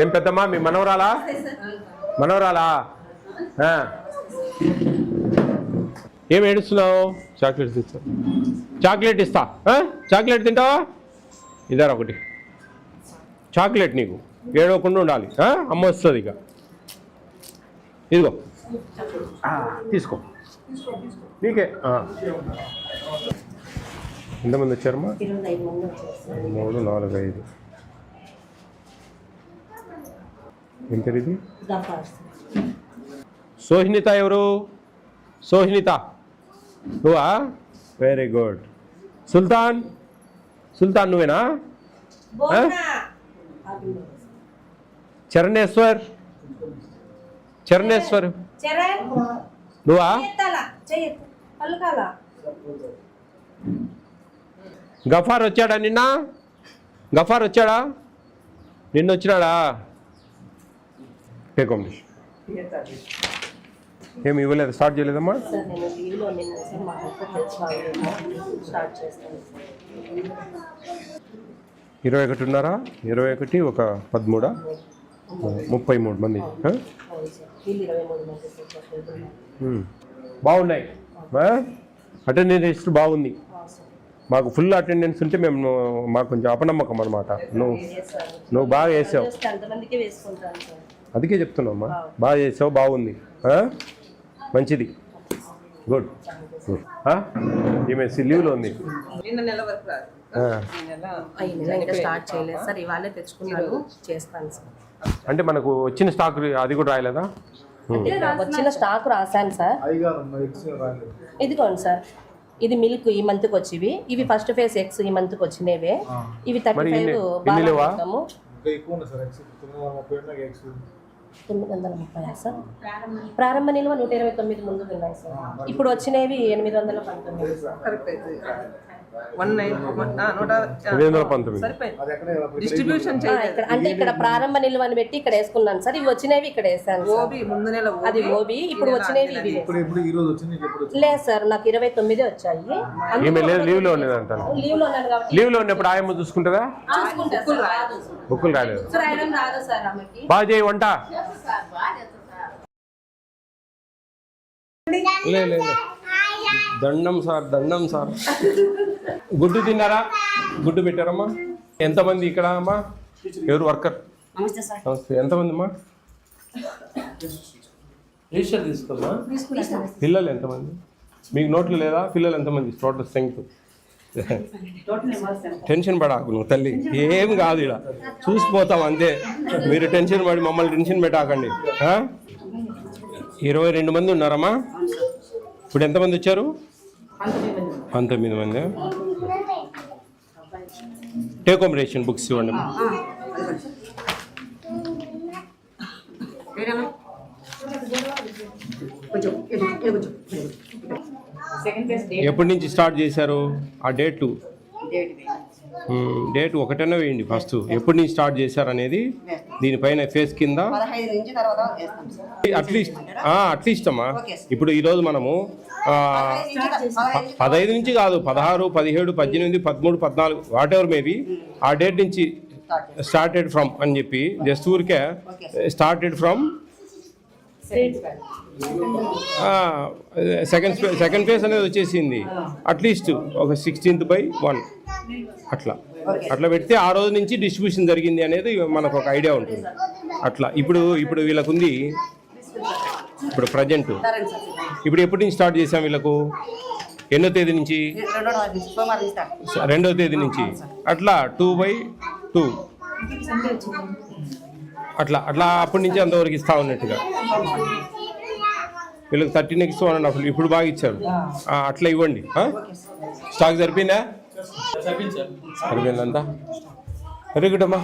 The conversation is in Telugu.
ఏం పెద్దమ్మా మీ మనవరాలా మనవరాలా ఏం ఏడుస్తున్నావు? చాక్లెట్ ఇస్తా, చాక్లెట్ ఇస్తా. చాక్లెట్ తింటావా? ఇదారా ఒకటి చాక్లెట్, నీకు ఏడవకుండా ఉండాలి. అమ్మ వస్తుంది ఇక. ఇదిగో తీసుకో, నీకే. ఎంతమంది వచ్చారమ్మా? 3, 4, 5. ఏం పేరు ఇది? సోహినిత. ఎవరు సోహినిత? నువ్వా? Very good. సుల్తాన్, సుల్తాన్ నువ్వేనా? చరణేశ్వర్, చరణేశ్వర్ నువ్వా? గఫార్ వచ్చాడా నిన్న? గఫార్ వచ్చాడా? నిన్న వచ్చినాడా? ఏమి ఇవ్వలేదు, స్టార్ట్ చేయలేదమ్మా? 21 ఉన్నారా? 21, ఒక 13, 33 మంది. బాగున్నాయి. అటెండెన్స్ లిస్ట్ బాగుంది. మాకు ఫుల్ అటెండెన్స్ ఉంటే మేము మాకు కొంచెం అపనమ్మకం అనమాట. నువ్వు బాగా చేసావు, అందుకే చెప్తున్నామ్మా. బాగా చేసావు, బాగుంది, మంచిది, గుడ్ గుడ్. ఈమె లీవ్లో ఉంది. అంటే మనకు వచ్చిన స్టాక్ అది కూడా రాయలేదా? వచ్చిన స్టాక్ రాశాను సార్. ఇదిగోండి సార్, ఇది మిల్క్ ఈ మంత్కి వచ్చివి, ఇవి ఫస్ట్ ఫేజ్ ఎగ్స్ ఈ మంత్కి వచ్చినవే. ఇవి 35 930 సార్. ప్రారంభ నిల్వ 129 ముందుకు ఉన్నాయి సార్. ఇప్పుడు వచ్చినవి 819. అంటే ఇక్కడ ప్రారంభ నిల్వని పెట్టి ఇక్కడ వేసుకున్నాను సార్. ఇవి వచ్చినవి ఇక్కడ వేసాను. అది ఓబీ. ఇప్పుడు వచ్చినవి ఇవి లేదు సార్. నాకు 29 వచ్చాయి. లీవ్ లో ఉన్నప్పుడు ఆయమ్మ చూసుకుంటుందా? బుక్కులు రాలేదు. బాగా చేయి వంట. దండం సార్, దండం సార్. గుడ్డు తిన్నారా? గుడ్డు పెట్టారమ్మా? ఎంతమంది ఇక్కడ అమ్మా? ఎవరు వర్కర్? నమస్తే. ఎంతమంది అమ్మా? రిజిస్టర్ తీసుకోమ్మా. పిల్లలు ఎంతమంది మీకు? నోట్లు లేదా? పిల్లలు ఎంతమంది? Total strength. టెన్షన్ పడాకు నువ్వు తల్లి, ఏం కాదు, ఇలా చూసిపోతాం అంతే. మీరు టెన్షన్ పడి మమ్మల్ని టెన్షన్ పెట్టాకండి. 22 మంది ఉన్నారమ్మా. ఇప్పుడు ఎంతమంది వచ్చారు? 19 మంది. టేక్ హోమ్ రేషన్ బుక్స్ ఇవ్వండి. ఎప్పటి నుంచి స్టార్ట్ చేశారు? ఆ డేట్ 1 వేయండి ఫస్ట్. ఎప్పటి నుంచి స్టార్ట్ చేశారు అనేది దీనిపైన ఫేస్ కింద అట్లీస్ట్ అమ్మా. ఇప్పుడు ఈరోజు మనము 15 నుంచి కాదు, 16, 17, 18, 13, 14 వాట్ ఎవర్ మేబీ ఆ డేట్ నుంచి స్టార్టెడ్ ఫ్రమ్ అని చెప్పి జస్ట్ ఊరికే స్టార్టెడ్ ఫ్రమ్ సెకండ్ ఫేజ్ అనేది వచ్చేసింది. అట్లీస్ట్ ఒక 16/1 అట్లా పెడితే ఆ రోజు నుంచి డిస్ట్రిబ్యూషన్ జరిగింది అనేది మనకు ఒక ఐడియా ఉంటుంది. అట్లా ఇప్పుడు వీళ్ళకుంది. ఇప్పుడు ప్రజెంట్ ఇప్పుడు ఎప్పటి నుంచి స్టార్ట్ చేసాం వీళ్ళకు? 8వ తేదీ నుంచి, 2వ తేదీ నుంచి అట్లా 2/2 అట్లా అప్పటి నుంచి అంతవరకు ఇస్తా ఉన్నట్టుగా. వీళ్ళకి 13 ఎక్స్ 1.5 ఇప్పుడు బాగా ఇచ్చారు. అట్లా ఇవ్వండి. స్టాక్ సరిపోయిందా? సరిపోయిందంతా. వెరీ గుడ్ అమ్మా.